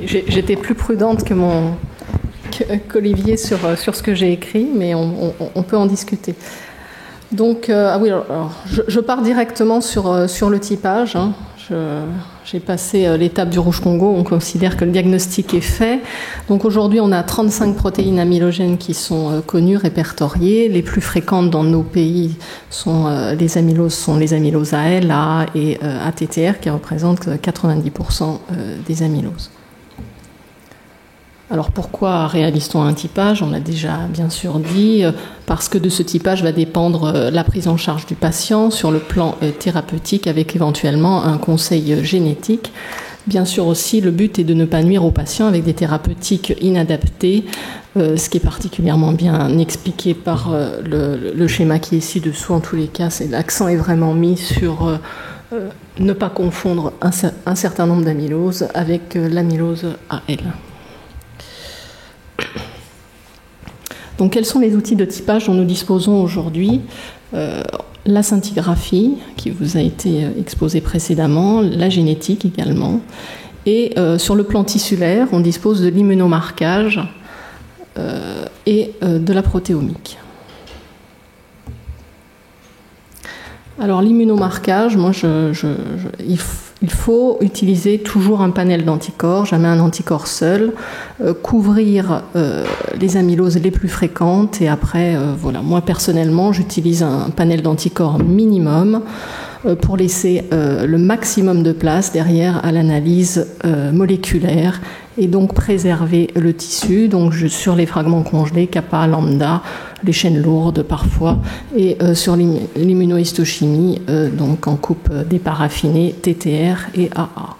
j'étais plus prudente qu'Olivier sur ce que j'ai écrit, mais on peut en discuter. Donc, je pars directement sur le typage. Hein. J'ai passé l'étape du rouge Congo, on considère que le diagnostic est fait. Donc aujourd'hui, on a 35 protéines amylogènes qui sont connues, répertoriées. Les plus fréquentes dans nos pays sont les amyloses AL, A et ATTR, qui représentent 90% des amyloses. Alors pourquoi réalise-t-on un typage? On l'a déjà bien sûr dit, parce que de ce typage va dépendre la prise en charge du patient sur le plan thérapeutique, avec éventuellement un conseil génétique. Bien sûr aussi, le but est de ne pas nuire aux patients avec des thérapeutiques inadaptées, ce qui est particulièrement bien expliqué par le schéma qui est ci-dessous. En tous les cas, l'accent est vraiment mis sur ne pas confondre un certain nombre d'amyloses avec l'amylose AL. Donc, quels sont les outils de typage dont nous disposons aujourd'hui? La scintigraphie, qui vous a été exposée précédemment, la génétique également. Et sur le plan tissulaire, on dispose de l'immunomarquage et de la protéomique. Alors, l'immunomarquage, il faut utiliser toujours un panel d'anticorps, jamais un anticorps seul, couvrir les amyloses les plus fréquentes et après, moi personnellement, j'utilise un panel d'anticorps minimum pour laisser le maximum de place derrière à l'analyse moléculaire et donc préserver le tissu, donc sur les fragments congelés, kappa, lambda, les chaînes lourdes parfois, et sur l'immunohistochimie, donc en coupe des paraffinés, TTR et AA.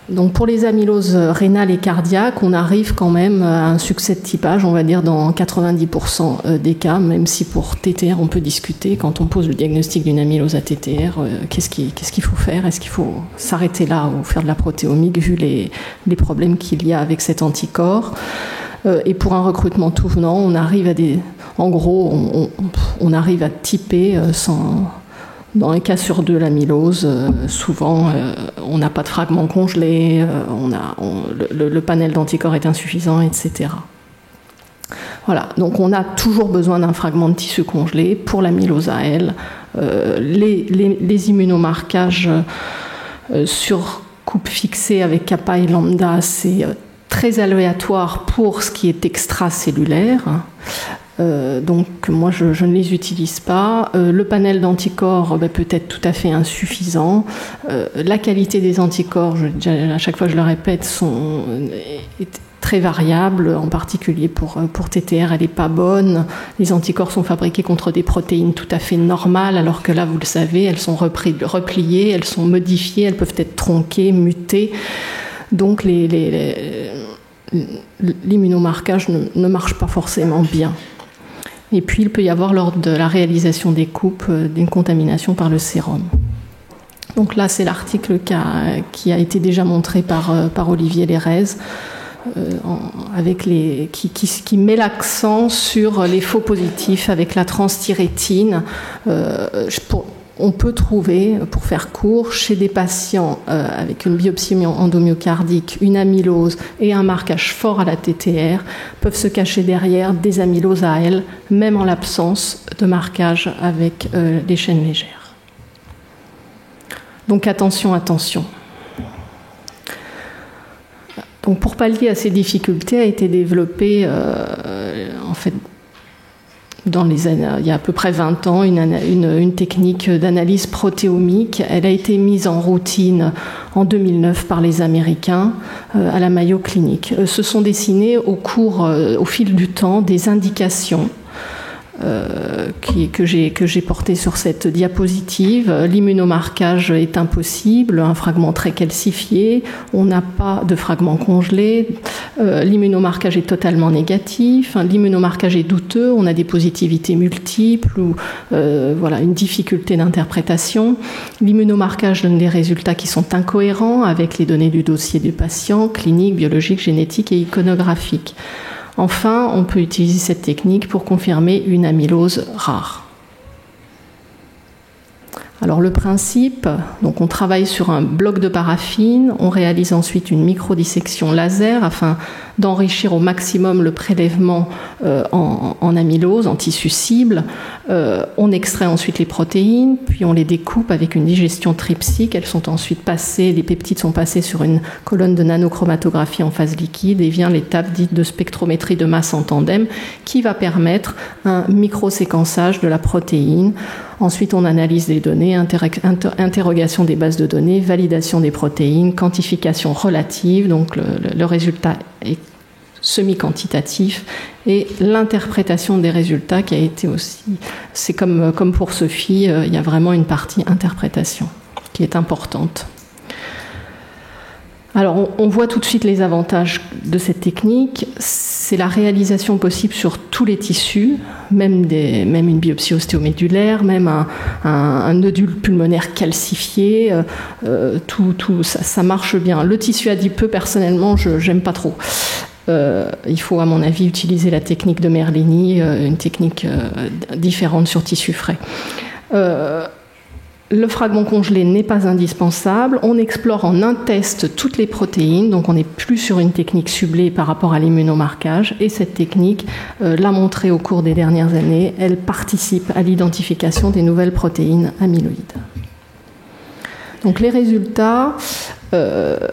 Donc pour les amyloses rénales et cardiaques, on arrive quand même à un succès de typage, on va dire dans 90% des cas, même si pour TTR on peut discuter. Quand on pose le diagnostic d'une amylose à TTR, qu'est-ce qu'il faut faire? Est-ce qu'il faut s'arrêter là ou faire de la protéomique vu les problèmes qu'il y a avec cet anticorps? Et pour un recrutement tout venant, on arrive on arrive à typer dans un cas sur deux l'amylose. Souvent, on n'a pas de fragments congelés, le panel d'anticorps est insuffisant, etc. Voilà, donc on a toujours besoin d'un fragment de tissu congelé pour l'amylose AL. Les immunomarquages sur coupe fixée avec kappa et lambda, c'est très aléatoire pour ce qui est extracellulaire. Donc moi je ne les utilise pas. Le panel d'anticorps peut être tout à fait insuffisant. La qualité des anticorps, à chaque fois je le répète, est très variable, en particulier pour TTR, elle n'est pas bonne. Les anticorps sont fabriqués contre des protéines tout à fait normales, alors que là, vous le savez, elles sont repliées, elles sont modifiées, elles peuvent être tronquées, mutées. Donc l'immunomarquage ne marche pas forcément bien. Et puis, il peut y avoir, lors de la réalisation des coupes, d'une contamination par le sérum. Donc là, c'est l'article qui a été déjà montré par Olivier Lérez, qui met l'accent sur les faux positifs avec la transthyrétine. On peut trouver, pour faire court, chez des patients avec une biopsie endomyocardique, une amylose et un marquage fort à la TTR, peuvent se cacher derrière des amyloses AL, même en l'absence de marquage avec les chaînes légères. Donc attention. Donc pour pallier à ces difficultés a été développée, il y a à peu près 20 ans, une technique d'analyse protéomique. Elle a été mise en routine en 2009 par les Américains à la Mayo Clinic. Se sont dessinées au fil du temps des indications que j'ai portées sur cette diapositive. L'immunomarquage est impossible, un fragment très calcifié, on n'a pas de fragment congelé, l'immunomarquage est totalement négatif, l'immunomarquage est douteux, on a des positivités multiples ou une difficulté d'interprétation. L'immunomarquage donne des résultats qui sont incohérents avec les données du dossier du patient, clinique, biologique, génétique et iconographique. Enfin, on peut utiliser cette technique pour confirmer une amylose rare. Alors le principe, donc on travaille sur un bloc de paraffine, on réalise ensuite une microdissection laser afin d'enrichir au maximum le prélèvement en amylose, en tissu cible. On extrait ensuite les protéines, puis on les découpe avec une digestion tripsique. Elles sont ensuite passées, les peptides sont passés sur une colonne de nanochromatographie en phase liquide et vient l'étape dite de spectrométrie de masse en tandem qui va permettre un microséquençage de la protéine. Ensuite, on analyse les données, interrogation des bases de données, validation des protéines, quantification relative, donc le résultat est semi-quantitatif, et l'interprétation des résultats qui a été aussi... C'est comme pour Sophie, il y a vraiment une partie interprétation qui est importante. Alors, on voit tout de suite les avantages de cette technique. C'est la réalisation possible sur tous les tissus, même une biopsie ostéomédulaire, même un nodule pulmonaire calcifié. Ça marche bien. Le tissu adipeux, personnellement, j'aime pas trop. Il faut, à mon avis, utiliser la technique de Merlini, une technique différente sur tissu frais. Le fragment congelé n'est pas indispensable. On explore en un test toutes les protéines, donc on n'est plus sur une technique sublée par rapport à l'immunomarquage. Et cette technique, l'a montré au cours des dernières années, elle participe à l'identification des nouvelles protéines amyloïdes. Donc les résultats,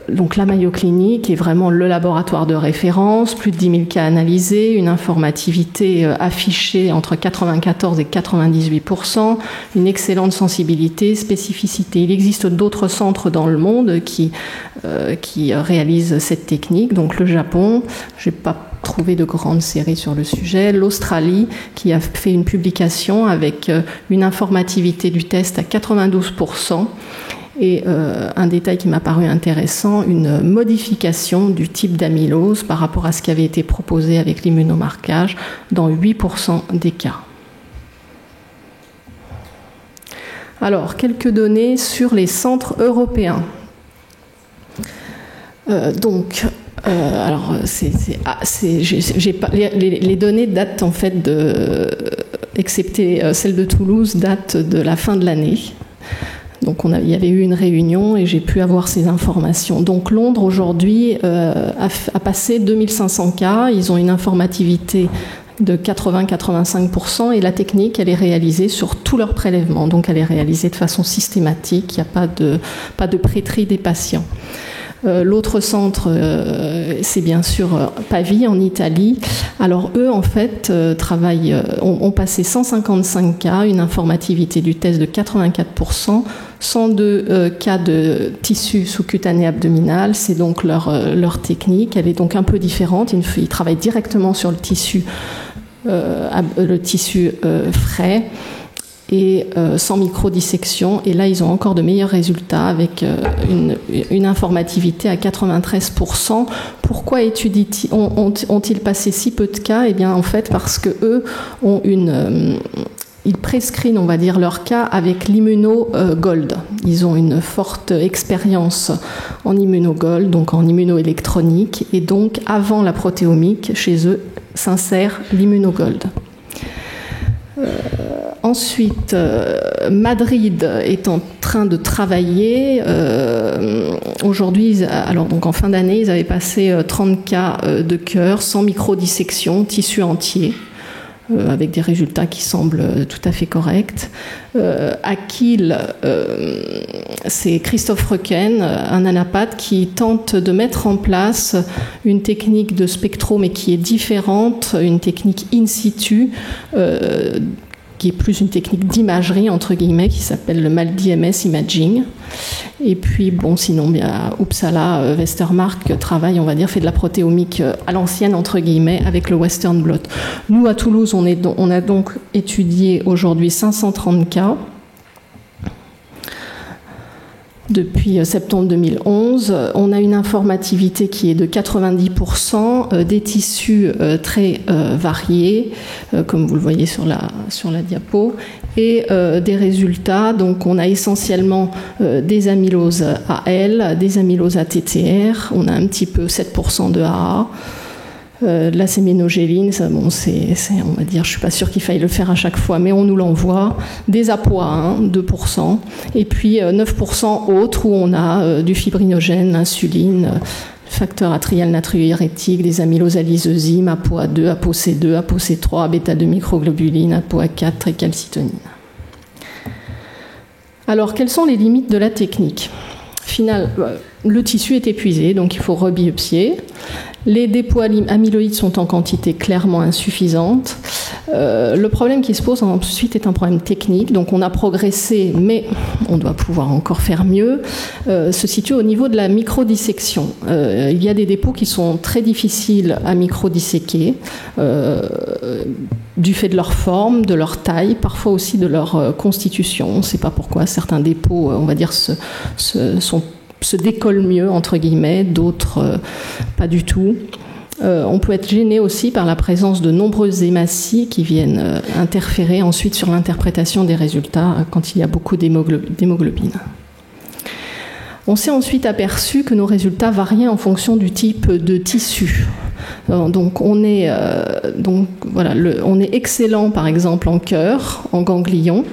donc la Mayo Clinic est vraiment le laboratoire de référence, plus de 10 000 cas analysés, une informativité affichée entre 94 et 98%, une excellente sensibilité, spécificité. Il existe d'autres centres dans le monde qui réalisent cette technique, donc le Japon, je n'ai pas trouvé de grandes séries sur le sujet, l'Australie qui a fait une publication avec une informativité du test à 92%, et un détail qui m'a paru intéressant, une modification du type d'amylose par rapport à ce qui avait été proposé avec l'immunomarquage dans 8% des cas. Alors, quelques données sur les centres européens. Les données datent en fait excepté celle de Toulouse, datent de la fin de l'année. Donc il y avait eu une réunion et j'ai pu avoir ces informations. Donc Londres aujourd'hui a passé 2500 cas, ils ont une informativité de 80-85% et la technique elle est réalisée sur tous leurs prélèvements, donc elle est réalisée de façon systématique, il n'y a pas de pré-tri des patients. L'autre centre, c'est bien sûr Pavie en Italie. Alors eux, en fait, ont passé 155 cas, une informativité du test de 84%, 102 cas de tissu sous-cutané abdominal. C'est donc leur technique. Elle est donc un peu différente. Ils travaillent directement sur le tissu frais et sans microdissection. Et là, ils ont encore de meilleurs résultats avec une informativité à 93%. Pourquoi ont-ils passé si peu de cas ? Eh bien, en fait, parce que eux ont ils prescreenent, on va dire, leurs cas avec l'immunogold. Ils ont une forte expérience en immunogold, donc en immunoélectronique, et donc avant la protéomique, chez eux, s'insère l'immunogold. Ensuite, Madrid est en train de travailler. Aujourd'hui, donc en fin d'année, ils avaient passé 30 cas de cœur sans microdissection, tissu entier, avec des résultats qui semblent tout à fait corrects. À Kiel, c'est Christophe Requen, un anapathe, qui tente de mettre en place une technique de spectro, mais qui est différente, une technique in situ, qui est plus une technique d'imagerie, entre guillemets, qui s'appelle le MALDI-MS Imaging. Et puis, sinon, à Uppsala, Westermark travaille, on va dire, fait de la protéomique à l'ancienne, entre guillemets, avec le Western blot. Nous, à Toulouse, on a donc étudié aujourd'hui 530 cas depuis septembre 2011. On a une informativité qui est de 90%, des tissus très variés, comme vous le voyez sur la diapo, et des résultats. Donc on a essentiellement des amyloses AL, des amyloses ATTR, on a un petit peu 7% de AA. La séménogéline, ça, bon, on va dire, je suis pas sûre qu'il faille le faire à chaque fois, mais on nous l'envoie. Des ApoA1, 2%, et puis 9% autres où on a du fibrinogène, l'insuline, facteur atrial natriurétique, des amylosalisozymes, ApoA2, ApoC2, ApoC3, bêta-2 microglobuline, ApoA4 et calcitonine. Alors, quelles sont les limites de la technique ? Le tissu est épuisé, donc il faut rebiopsier. Les dépôts amyloïdes sont en quantité clairement insuffisante. Le problème qui se pose ensuite est un problème technique. Donc on a progressé, mais on doit pouvoir encore faire mieux. Se situe au niveau de la microdissection. Il y a des dépôts qui sont très difficiles à microdisséquer, du fait de leur forme, de leur taille, parfois aussi de leur constitution. On ne sait pas pourquoi certains dépôts, on va dire, se décollent mieux, entre guillemets, d'autres pas du tout. On peut être gêné aussi par la présence de nombreuses hématies qui viennent interférer ensuite sur l'interprétation des résultats quand il y a beaucoup d'hémoglobine. On s'est ensuite aperçu que nos résultats variaient en fonction du type de tissu. Donc on est excellent par exemple en cœur, en ganglion.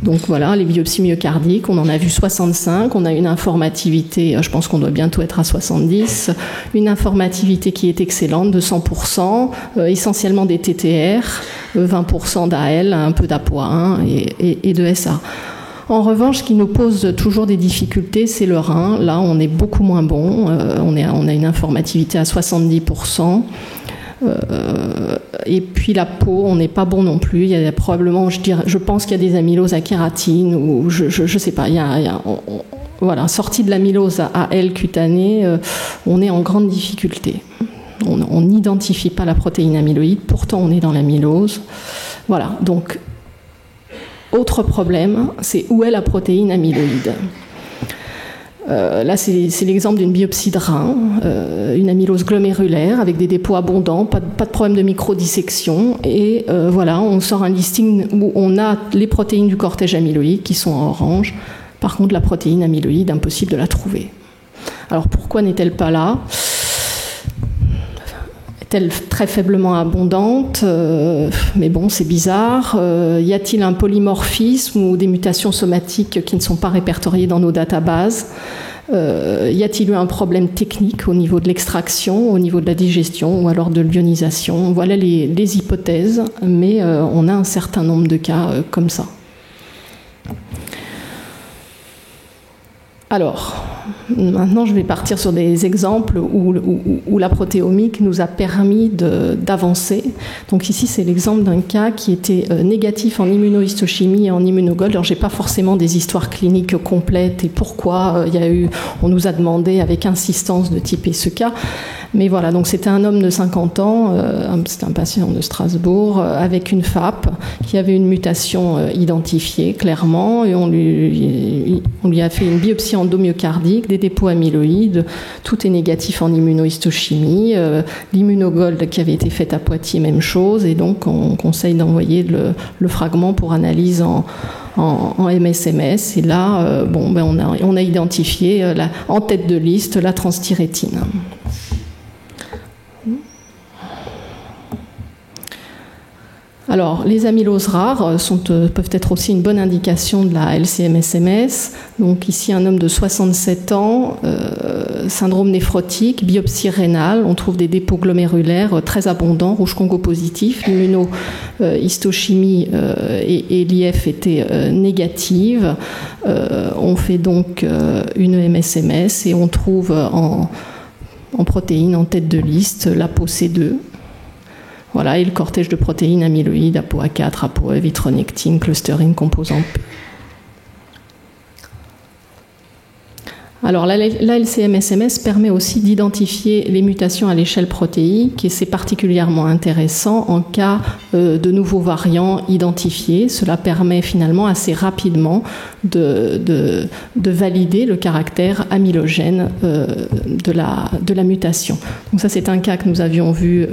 Donc voilà, les biopsies myocardiques, on en a vu 65, on a une informativité, je pense qu'on doit bientôt être à 70, une informativité qui est excellente de 100%, essentiellement des TTR, 20% d'AL, un peu d'ApoA1 et de SA. En revanche, ce qui nous pose toujours des difficultés, c'est le rein. Là, on est beaucoup moins bon, on a une informativité à 70%. Et puis la peau, on n'est pas bon non plus. Il y a probablement, je pense qu'il y a des amyloses à kératine ou je sais pas. Voilà, sortie de l'amylose à L cutanée, on est en grande difficulté. On n'identifie pas la protéine amyloïde, pourtant on est dans l'amylose. Voilà. Donc autre problème, c'est où est la protéine amyloïde. Là, c'est l'exemple d'une biopsie de rein, une amylose glomérulaire avec des dépôts abondants, pas de problème de microdissection. Et voilà, on sort un listing où on a les protéines du cortège amyloïde qui sont en orange. Par contre, la protéine amyloïde, impossible de la trouver. Alors, pourquoi n'est-elle pas là ? Est-elle très faiblement abondante ? Mais bon, c'est bizarre. Y a-t-il un polymorphisme ou des mutations somatiques qui ne sont pas répertoriées dans nos databases ? Y a-t-il eu un problème technique au niveau de l'extraction, au niveau de la digestion ou alors de l'ionisation ? Voilà les hypothèses, mais on a un certain nombre de cas comme ça. Alors, maintenant je vais partir sur des exemples où la protéomique nous a permis d'avancer. Donc ici c'est l'exemple d'un cas qui était négatif en immunohistochimie et en immunogold. Alors j'ai pas forcément des histoires cliniques complètes et pourquoi on nous a demandé avec insistance de typer ce cas. Mais voilà, donc c'était un homme de 50 ans, c'était un patient de Strasbourg, avec une FAP qui avait une mutation identifiée clairement, et on lui a fait une biopsie endomyocardique, des dépôts amyloïdes, tout est négatif en immunohistochimie, l'immunogold qui avait été faite à Poitiers, même chose, et donc on conseille d'envoyer le fragment pour analyse en MSMS, et là, on a identifié en tête de liste la transthyrétine. Alors, les amyloses rares peuvent être aussi une bonne indication de la LCMSMS. Donc ici, un homme de 67 ans, syndrome néphrotique, biopsie rénale, on trouve des dépôts glomérulaires très abondants, rouge Congo positif, l'immunohistochimie et l'IF étaient négatives. On fait donc une MSMS et on trouve en protéines en tête de liste l'ApoC2. Voilà, et le cortège de protéines amyloïdes, ApoA4, ApoE, vitronectine, clustérine, composant P. Alors, la LCMSMS permet aussi d'identifier les mutations à l'échelle protéique, et c'est particulièrement intéressant en cas de nouveaux variants identifiés. Cela permet finalement assez rapidement de valider le caractère amylogène de la mutation. Donc ça, c'est un cas que nous avions vu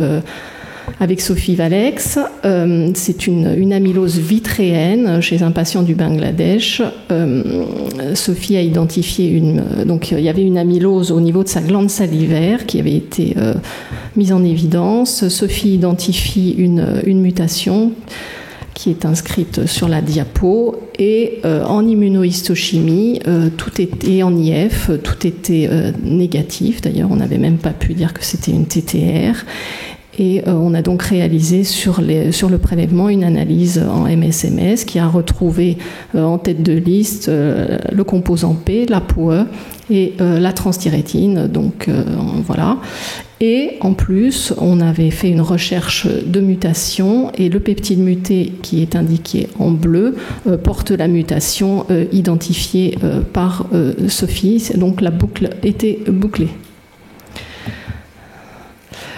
avec Sophie Valex. C'est une amylose vitréenne chez un patient du Bangladesh. Sophie a identifié donc il y avait une amylose au niveau de sa glande salivaire qui avait été mise en évidence. Sophie identifie une mutation qui est inscrite sur la diapo, et en immunohistochimie, tout était en IF, tout était négatif. D'ailleurs, on n'avait même pas pu dire que c'était une TTR. Et on a donc réalisé sur le prélèvement une analyse en MSMS qui a retrouvé en tête de liste le composant P, l'ApoE et la transthyrétine. Donc voilà. Et en plus, on avait fait une recherche de mutation, et le peptide muté qui est indiqué en bleu porte la mutation identifiée par Sophie. Donc la boucle était bouclée.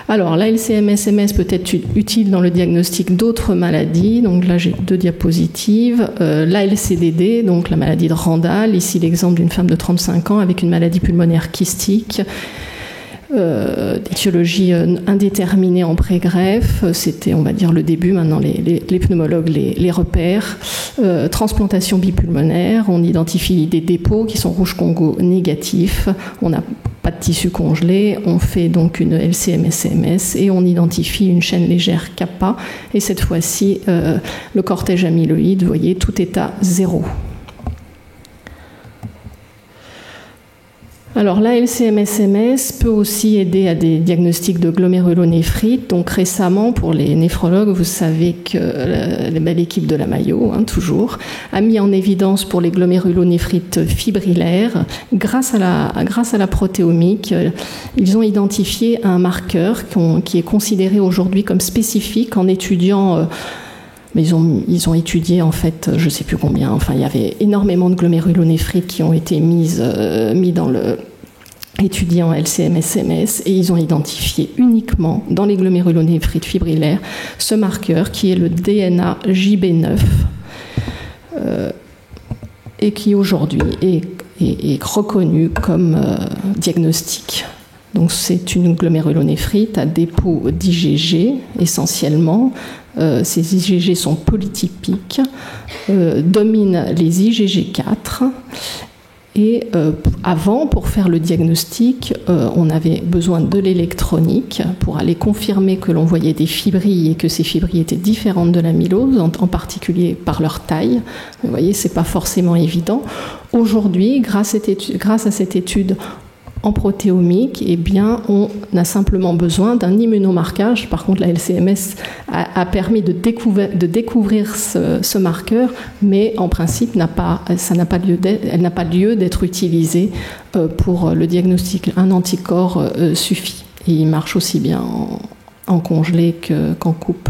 Alors, la LCMS-MS peut être utile dans le diagnostic d'autres maladies. Donc là, j'ai 2 diapositives. La LCDD, donc la maladie de Randall. Ici, l'exemple d'une femme de 35 ans avec une maladie pulmonaire kystique. D'étiologie indéterminée en pré-greffe, c'était, on va dire, le début. Maintenant, les pneumologues les repèrent. Transplantation bipulmonaire, on identifie des dépôts qui sont rouge Congo négatifs. On n'a pas de tissu congelé. On fait donc une LCMS-MS et on identifie une chaîne légère kappa. Et cette fois-ci, le cortège amyloïde, vous voyez, tout est à 0. Alors, la LCMS-MS peut aussi aider à des diagnostics de glomérulonéphrite. Donc, récemment, pour les néphrologues, vous savez que la belle équipe de la Mayo, toujours, a mis en évidence pour les glomérulonéphrites fibrillaires, grâce à la protéomique, ils ont identifié un marqueur qui est considéré aujourd'hui comme spécifique en étudiant. Mais ils ont étudié, en fait, je ne sais plus combien. Enfin, il y avait énormément de glomérulonéphrite qui ont été mis dans le étudié en LCMS-MS, et ils ont identifié uniquement dans les glomérulonéphrite fibrillaires ce marqueur qui est le DNA JB9 et qui aujourd'hui est reconnu comme diagnostic. Donc c'est une glomérulonéphrite à dépôt d'IgG essentiellement. Ces IgG sont polytypiques, dominent les IgG4. Et avant, pour faire le diagnostic, on avait besoin de l'électronique pour aller confirmer que l'on voyait des fibrilles et que ces fibrilles étaient différentes de l'amylose, en particulier par leur taille. Vous voyez, c'est pas forcément évident. Aujourd'hui, grâce à cette étude en protéomique, eh bien, on a simplement besoin d'un immunomarquage. Par contre, la LCMS a permis de découvrir ce marqueur, mais en principe, elle n'a pas lieu d'être utilisée pour le diagnostic. Un anticorps suffit. Et il marche aussi bien en congelé qu'en coupe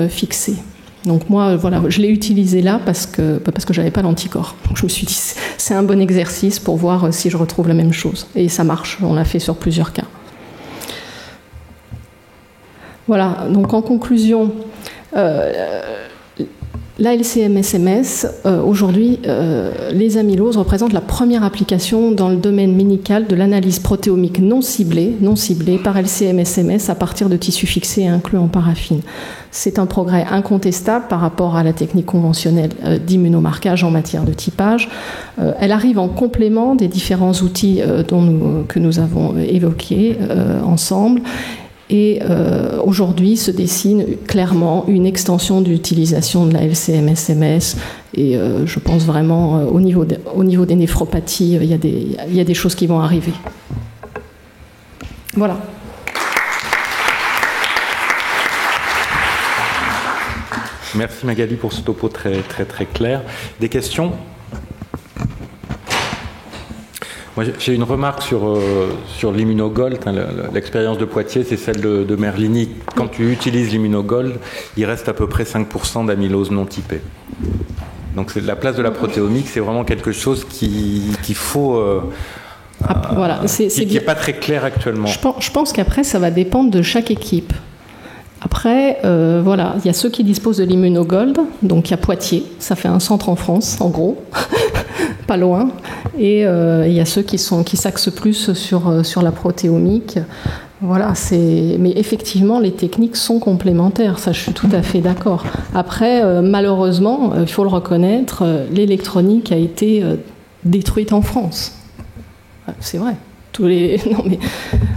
fixée. Donc moi, voilà, je l'ai utilisé là parce que j'avais pas l'anticorps. Donc je me suis dit, c'est un bon exercice pour voir si je retrouve la même chose. Et ça marche, on l'a fait sur plusieurs cas. Voilà, donc en conclusion, la LCMS-MS, aujourd'hui, les amyloses représentent la première application dans le domaine médical de l'analyse protéomique non ciblée par LCMS-MS à partir de tissus fixés et inclus en paraffine. C'est un progrès incontestable par rapport à la technique conventionnelle d'immunomarquage en matière de typage. Elle arrive en complément des différents outils que nous avons évoqués ensemble. Et aujourd'hui se dessine clairement une extension d'utilisation de la LCMS-MS. Et je pense vraiment au niveau des néphropathies, il y a des choses qui vont arriver. Voilà. Merci Magali pour ce topo très, très, très clair. Des questions ? Moi, j'ai une remarque sur l'immunogold. L'expérience de Poitiers, c'est celle de Merlini. Quand tu utilises l'immunogold, il reste à peu près 5% d'amylose non typée. Donc la place de la protéomique, c'est vraiment quelque chose qu'il faut... voilà, qui n'est pas très clair actuellement. Je pense qu'après, ça va dépendre de chaque équipe. Après, voilà, il y a ceux qui disposent de l'immunogold, donc il y a Poitiers, ça fait un centre en France, en gros, pas loin, et il y a ceux qui s'axent plus sur la protéomique. Voilà, mais effectivement, les techniques sont complémentaires, ça je suis tout à fait d'accord. Après, malheureusement, il faut le reconnaître, l'électronique a été détruite en France. C'est vrai. Non, mais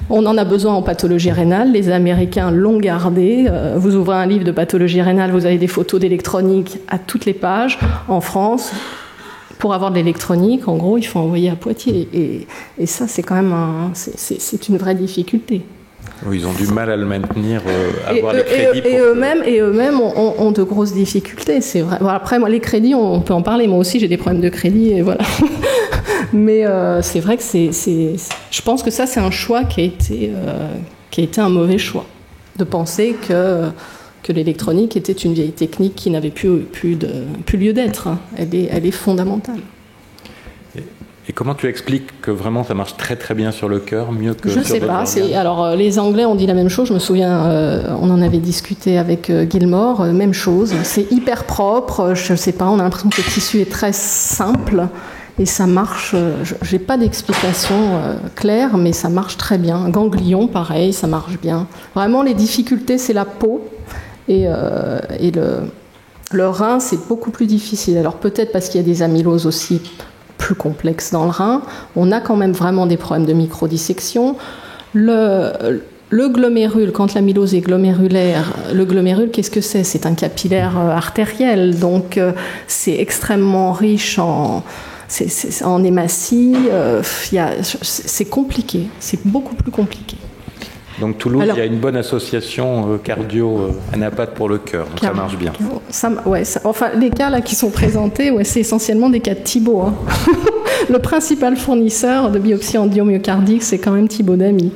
on en a besoin en pathologie rénale, les Américains l'ont gardé. Vous ouvrez un livre de pathologie rénale, vous avez des photos d'électronique à toutes les pages. En France, pour avoir de l'électronique, en gros, il faut envoyer à Poitiers. Et ça, c'est quand même c'est une vraie difficulté. Oui, ils ont du mal à le maintenir, avoir les crédits. Et eux-mêmes ont de grosses difficultés, c'est vrai. Bon, après, moi, les crédits, on peut en parler. Moi aussi, j'ai des problèmes de crédit, et voilà. Mais c'est vrai que je pense que ça, c'est un choix qui a été un mauvais choix. De penser que l'électronique était une vieille technique qui n'avait plus lieu d'être. Elle est fondamentale. Et comment tu expliques que vraiment ça marche très très bien sur le cœur, mieux que sur d'autres organes ? Je ne sais pas. Alors les Anglais ont dit la même chose. Je me souviens, on en avait discuté avec Gilmore. Même chose. C'est hyper propre. Je ne sais pas. On a l'impression que le tissu est très simple et ça marche. J'ai pas d'explication claire, mais ça marche très bien. Ganglion, pareil, ça marche bien. Vraiment, les difficultés, c'est la peau et le rein, c'est beaucoup plus difficile. Alors peut-être parce qu'il y a des amyloses aussi plus complexes dans le rein. On a quand même vraiment des problèmes de microdissection. Le glomérule, quand l'amylose est glomérulaire, le glomérule, qu'est-ce que c'est ? C'est un capillaire artériel, donc c'est extrêmement riche en hématie. C'est compliqué, c'est beaucoup plus compliqué. Donc Toulouse, il y a une bonne association cardio-anapathe pour le cœur, donc ça marche bien. Enfin, les cas là qui sont présentés, c'est essentiellement des cas de Thibaut. Hein. Le principal fournisseur de biopsie angiomyocardique, c'est quand même Thibaut Damy.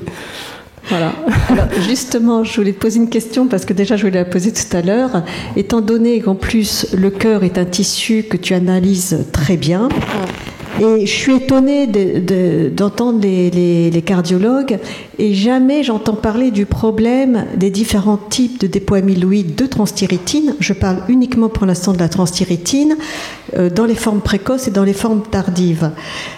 Voilà. Alors justement, je voulais te poser une question parce que déjà je voulais la poser tout à l'heure. Étant donné qu'en plus le cœur est un tissu que tu analyses très bien, et je suis étonnée d'entendre les cardiologues et jamais j'entends parler du problème des différents types de dépôts amyloïdes de transthyrétine. Je parle uniquement pour l'instant de la transthyrétine dans les formes précoces et dans les formes tardives.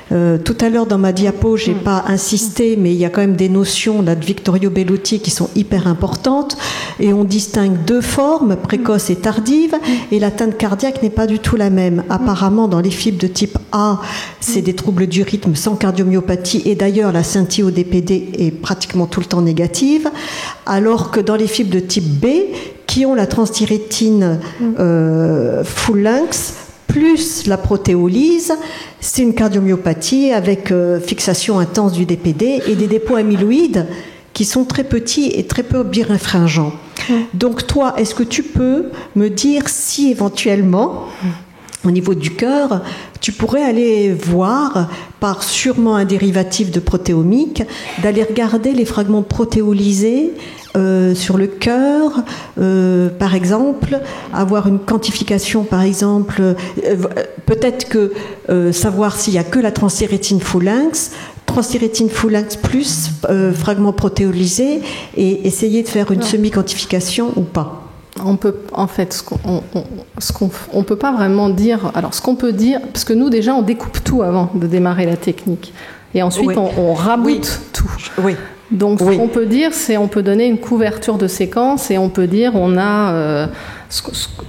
Tout à l'heure dans ma diapo, j'ai pas insisté, mais il y a quand même des notions là, de Vittorio Bellotti qui sont hyper importantes et on distingue deux formes, précoces et tardives, et l'atteinte cardiaque n'est pas du tout la même. Apparemment, dans les fibres de type A, c'est des troubles du rythme sans cardiomyopathie, et d'ailleurs la scintille au DPD est pratiquement tout le temps négative, alors que dans les fibres de type B, qui ont la transthyrétine full length, plus la protéolyse, c'est une cardiomyopathie avec fixation intense du DPD et des dépôts amyloïdes qui sont très petits et très peu biréfringents. Donc toi, est-ce que tu peux me dire si éventuellement, au niveau du cœur, tu pourrais aller voir, par sûrement un dérivatif de protéomique, d'aller regarder les fragments protéolysés sur le cœur, par exemple, avoir une quantification, par exemple, peut-être que savoir s'il n'y a que la transthyrétine full length plus fragments protéolysés, et essayer de faire une semi-quantification ou pas. On peut, en fait, on peut pas vraiment dire. Alors, ce qu'on peut dire, parce que nous déjà, on découpe tout avant de démarrer la technique, et ensuite on raboute tout. Oui. Donc, ce qu'on peut dire, c'est on peut donner une couverture de séquence et on peut dire on a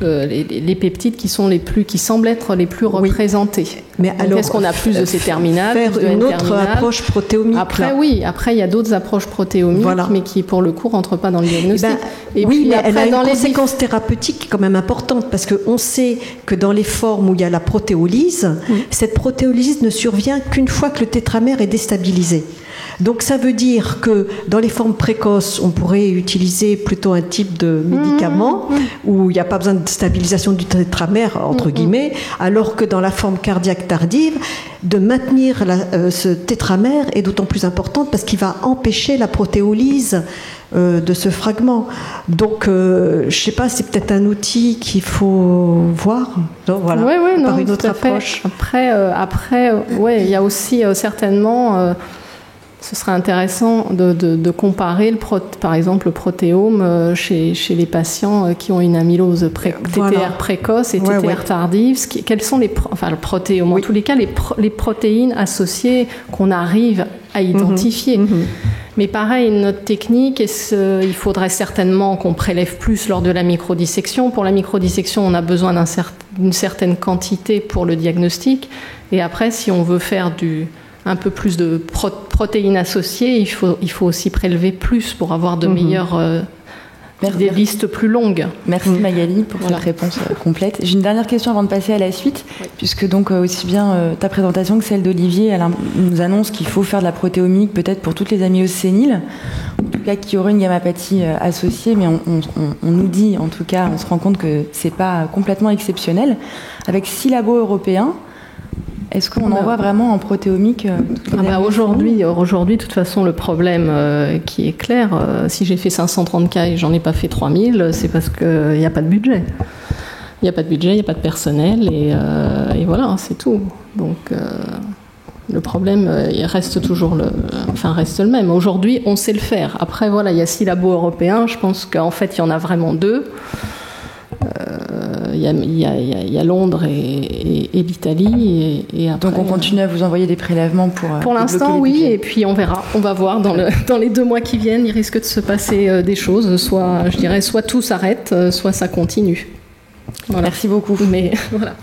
les peptides qui semblent être les plus représentés. Mais donc, alors, est-ce qu'on a plus de C-terminal, faire une autre approche protéomique? Après, il y a d'autres approches protéomiques, mais qui, pour le coup, rentrent pas dans le diagnostic. Et puis, mais après, elle a une conséquence thérapeutique quand même importante, parce qu'on sait que dans les formes où il y a la protéolyse, cette protéolyse ne survient qu'une fois que le tétramère est déstabilisé. Donc ça veut dire que dans les formes précoces, on pourrait utiliser plutôt un type de médicament où il n'y a pas besoin de stabilisation du tétramère, entre guillemets, alors que dans la forme cardiaque tardive, de maintenir ce tétramère est d'autant plus importante parce qu'il va empêcher la protéolyse de ce fragment. Donc, je ne sais pas, c'est peut-être un outil qu'il faut voir, par une autre approche. Après, il y a aussi certainement... ce serait intéressant de comparer, par exemple, le protéome chez les patients qui ont une amylose TTR précoce et TTR tardive. Quels sont le protéome, en tous les cas, les protéines associées qu'on arrive à identifier. Mais pareil, notre technique, il faudrait certainement qu'on prélève plus lors de la microdissection. Pour la microdissection, on a besoin d'une certaine quantité pour le diagnostic. Et après, si on veut faire un peu plus de protéines associées, il faut aussi prélever plus pour avoir de meilleures... des listes plus longues. Merci Magali pour cette réponse complète. J'ai une dernière question avant de passer à la suite, puisque donc aussi bien ta présentation que celle d'Olivier, elle nous annonce qu'il faut faire de la protéomique peut-être pour toutes les amyloses séniles, en tout cas qui auraient une gammapathie associée, mais on nous dit, en tout cas, on se rend compte que c'est pas complètement exceptionnel. Avec 6 labos européens, est-ce qu'on envoie vraiment en protéomique aujourd'hui, de toute façon, le problème qui est clair, si j'ai fait 530 cas et j'en ai pas fait 3000, c'est parce qu'il n'y a pas de budget. Il n'y a pas de budget, il n'y a pas de personnel, et voilà, c'est tout. Donc, le problème, il reste reste le même. Aujourd'hui, on sait le faire. Après, voilà, il y a 6 labos européens. Je pense qu'en fait, il y en a vraiment 2. Il y a Londres et l'Italie. Et après, donc on continue à vous envoyer des prélèvements pour l'instant, oui, et puis on verra. On va voir dans les 2 mois qui viennent, il risque de se passer des choses. Soit tout s'arrête, soit ça continue. Voilà. Merci beaucoup. Mais voilà.